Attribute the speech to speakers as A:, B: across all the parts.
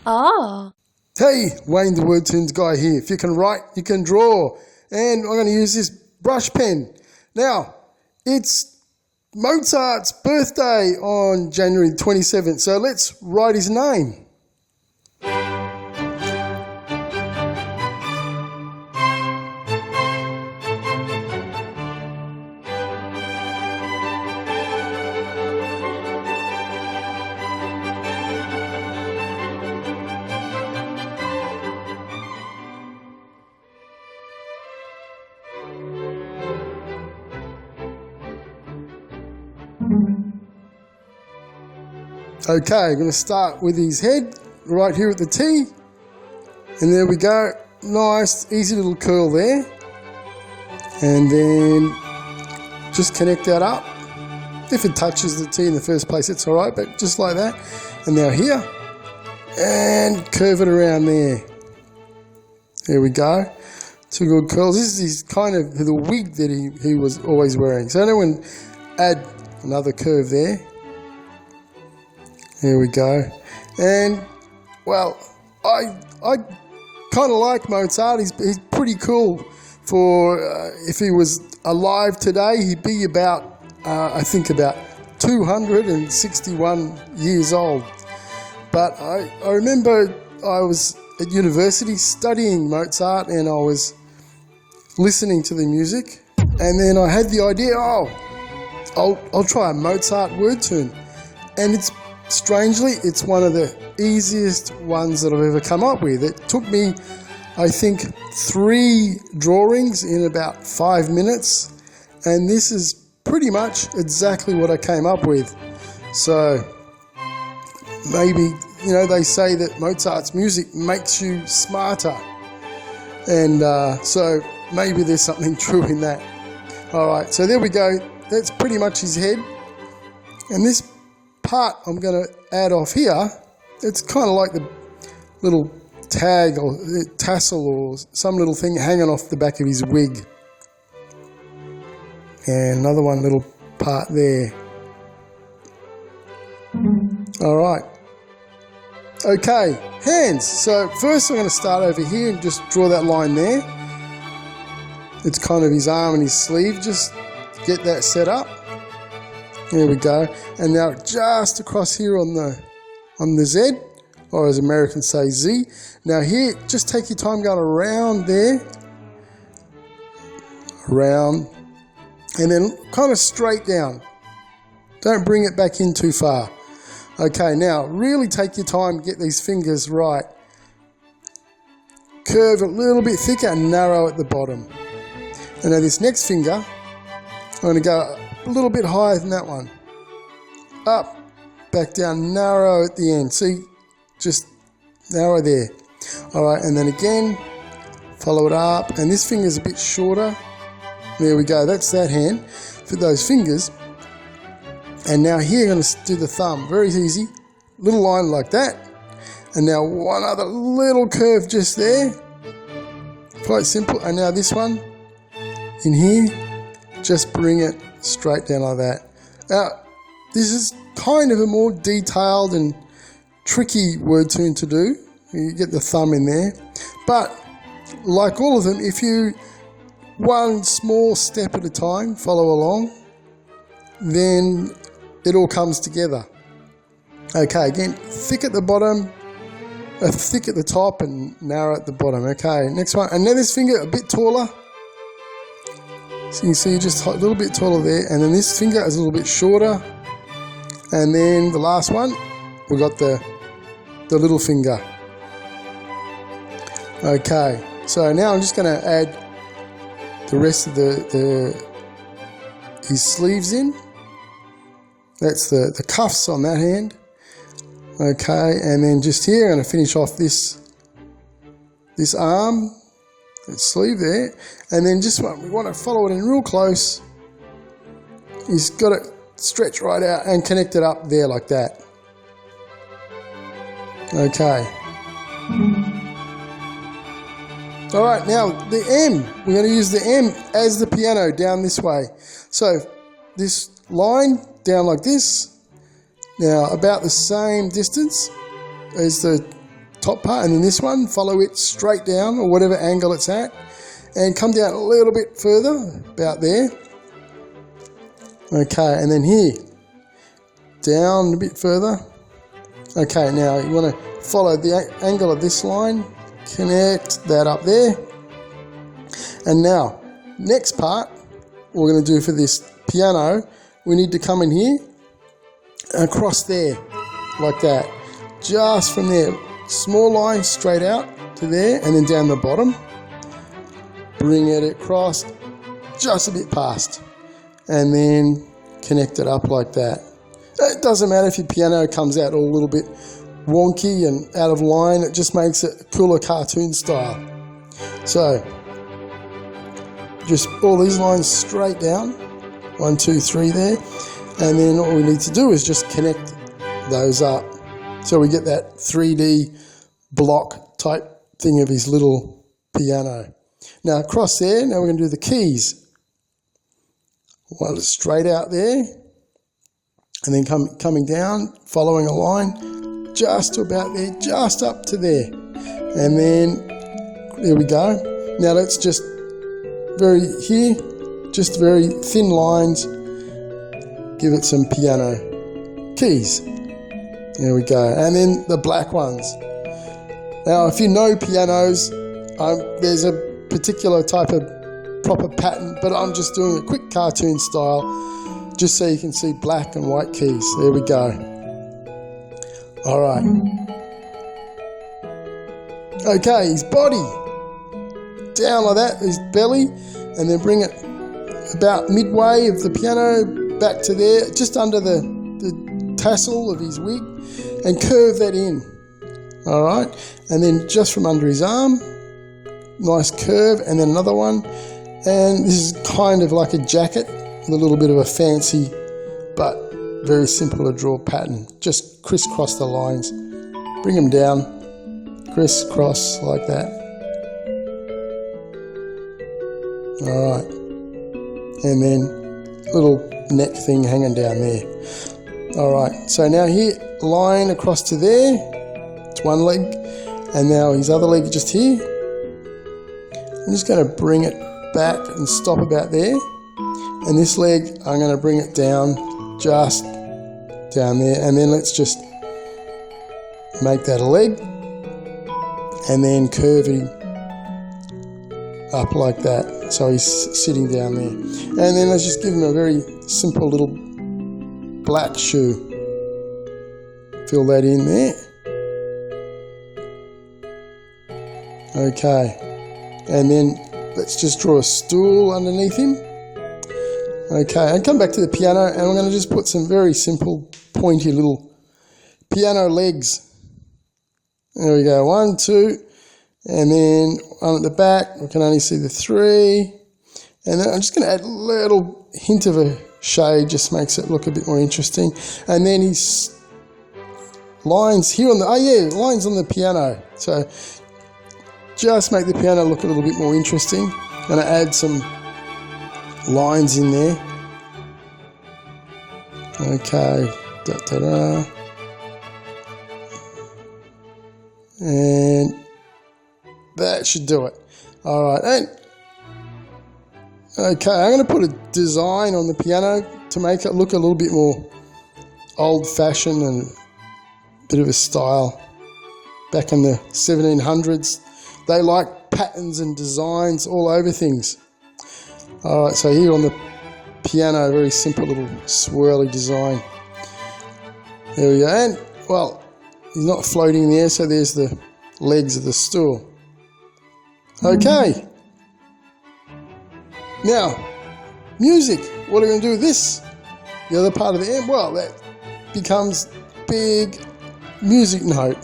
A: Oh.
B: Hey, Wayne the Wordtoons guy here. If you can write, you can draw. And I'm going to use this brush pen. Now, it's Mozart's birthday on January 27th, so let's write his name. Okay, I'm going to start with his head right here at the T, and there we go. Nice, easy little curl there, and then just connect that up. If it touches the T in the first place, it's all right, but just like that. And now here, and curve it around there. There we go. Two good curls. This is kind of the wig that he was always wearing. So now we'll add another curve there. There we go. And, well, I kind of like Mozart. He's pretty cool. For if he was alive today, he'd be about, I think about 261 years old. But I remember I was at university studying Mozart, and I was listening to the music, and then I had the idea, I'll try a Mozart Wordtoon. And strangely, it's one of the easiest ones that I've ever come up with. It took me, I think, 3 drawings in about 5 minutes, and this is pretty much exactly what I came up with. So maybe, they say that Mozart's music makes you smarter, and so maybe there's something true in that. All right, so there we go. That's pretty much his head, and this part I'm going to add off here, it's kind of like the little tag or tassel or some little thing hanging off the back of his wig. And another one little part there. All right. Okay, hands. So first I'm going to start over here and just draw that line there. It's kind of his arm and his sleeve. Just get that set up. There we go. And now just across here on the Z, or as Americans say, Z. Now here, just take your time going around there, around, and then kind of straight down. Don't bring it back in too far. Okay, now really take your time to get these fingers right. Curve a little bit thicker and narrow at the bottom. And now this next finger, I'm going to go a little bit higher than that one. Up, back down, narrow at the end. See, just narrow there. All right, and then again, follow it up. And this finger's a bit shorter. There we go, that's that hand. For those fingers. And now here, I'm going to do the thumb. Very easy. Little line like that. And now one other little curve just there. Quite simple. And now this one, in here, just bring it straight down like that. Now, this is kind of a more detailed and tricky Wordtoon to do. You get the thumb in there. But, like all of them, if you one small step at a time follow along, then it all comes together. Okay, again, thick at the bottom, thick at the top, and narrow at the bottom. Okay, next one. And then this finger a bit taller. So you can see just a little bit taller there, and then this finger is a little bit shorter. And then the last one, we got the little finger. Okay, so now I'm just going to add the rest of his sleeves in. That's the cuffs on that hand. Okay, and then just here, I'm going to finish off this arm, that sleeve there, and then just we want to follow it in real close. He's got to stretch right out and connect it up there like that. Okay. All right, now the M. We're going to use the M as the piano down this way. So this line down like this. Now about the same distance as the top part, and then this one, follow it straight down or whatever angle it's at, and come down a little bit further, about there. Okay, and then here, down a bit further. Okay, now you want to follow the angle of this line, connect that up there. And now, next part, what we're going to do for this piano, we need to come in here, across there, like that. Just from there, small line straight out to there, and then down the bottom. Bring it across, just a bit past, and then connect it up like that. It doesn't matter if your piano comes out all a little bit wonky and out of line, it just makes it cooler cartoon style. So, just all these lines straight down, 1, 2, 3 there, and then all we need to do is just connect those up. So we get that 3D block type thing of his little piano. Now across there, now we're going to do the keys. One straight out there, and then coming down, following a line, just to about there, just up to there. And then, there we go. Now let's just just very thin lines, give it some piano keys. There we go. And then the black ones. Now if you know pianos, there's a particular type of proper pattern, but I'm just doing a quick cartoon style just so you can see black and white keys. There we go. Alright. Okay, his body. Down like that, his belly, and then bring it about midway of the piano back to there, just under the tassel of his wig, and curve that in. Alright, and then just from under his arm, nice curve, and then another one. And this is kind of like a jacket with a little bit of a fancy but very simple to draw pattern. Just crisscross the lines, bring them down, crisscross like that. Alright, and then little neck thing hanging down there. Alright, so now here, line across to there, it's one leg, and now his other leg just here. I'm just going to bring it back and stop about there, and this leg I'm going to bring it down, just down there, and then let's just make that a leg, and then curve him up like that. So he's sitting down there. And then let's just give him a very simple little black shoe. Fill that in there. Okay. And then let's just draw a stool underneath him. Okay, and come back to the piano, and we're going to just put some very simple, pointy little piano legs. There we go, 1, 2, and then one at the back, we can only see the 3. And then I'm just going to add a little hint of a shade, just makes it look a bit more interesting. And then his lines here on the, lines on the piano. So just make the piano look a little bit more interesting. Going to add some lines in there. Okay, da-da-da. And that should do it. All right, and okay, I'm going to put a design on the piano to make it look a little bit more old-fashioned and a bit of a style. Back in the 1700s, they liked patterns and designs all over things. All right, so here on the piano, a very simple little swirly design. There we go, and well, he's not floating there, so there's the legs of the stool. Okay. Now, music. What are we going to do with this? The other part of the end, well, that becomes big music note.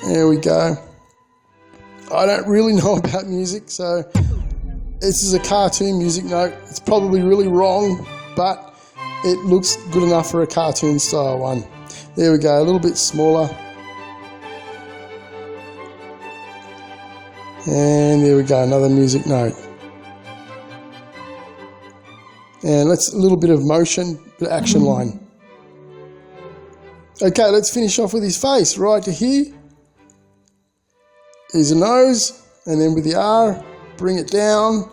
B: There we go. I don't really know about music, so this is a cartoon music note. It's probably really wrong, but it looks good enough for a cartoon style one. There we go, a little bit smaller. And there we go, another music note. And let's a little bit of motion, bit of action line. Okay, let's finish off with his face, right to here. is a nose, and then with the R, bring it down,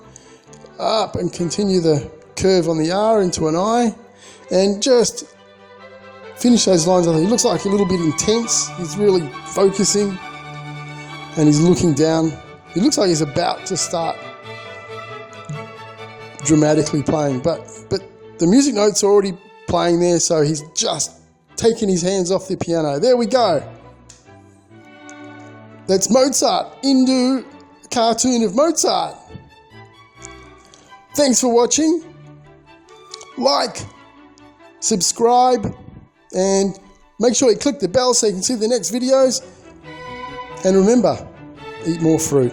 B: up, and continue the curve on the R into an I, and just finish those lines. He looks like a little bit intense. He's really focusing, and he's looking down. He looks like he's about to start dramatically playing, but the music notes are already playing there, so he's just taking his hands off the piano. There we go. That's Mozart into a cartoon of Mozart. Thanks for watching. Like, subscribe, and make sure you click the bell so you can see the next videos. And remember, eat more fruit.